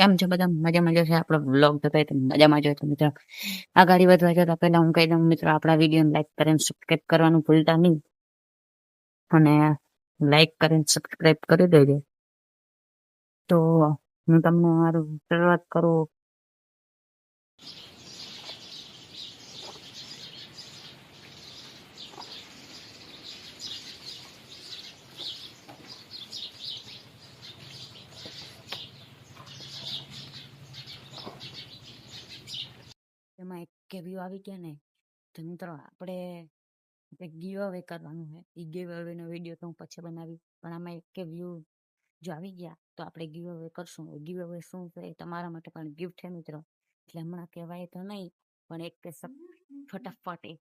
કેમ છો બધા? મજામાં જશે આપણો વ્લોગ થતો હોય તો મજામાં જ હોય તો મિત્રો આગળ વધવા જતા પહેલા હું કહી દઉં મિત્રો, આપણા વિડીયોને લાઈક કરીને સબસ્ક્રાઈબ કરવાનું ભૂલતા નહીં. અને લાઈક કરીને સબસ્ક્રાઈબ કરી દેજો. તો હું તમને મારું શરૂઆત કરું. એમાં એક વ્યૂ આવી ગયા ને તો મિત્રો આપણે ગીવ અવે કરવાનું છે. એ ગીવ અવે નો વિડીયો તો હું પછી બનાવી, પણ આમાં એક વ્યૂ જો આવી ગયા તો આપણે ગીવ અવે કરશું. ગીવ અવે શું છે એ તમારા માટે પણ ગિફ્ટ છે મિત્રો, એટલે હમણાં કહેવાય તો નહીં, પણ એક ફટાફટ એક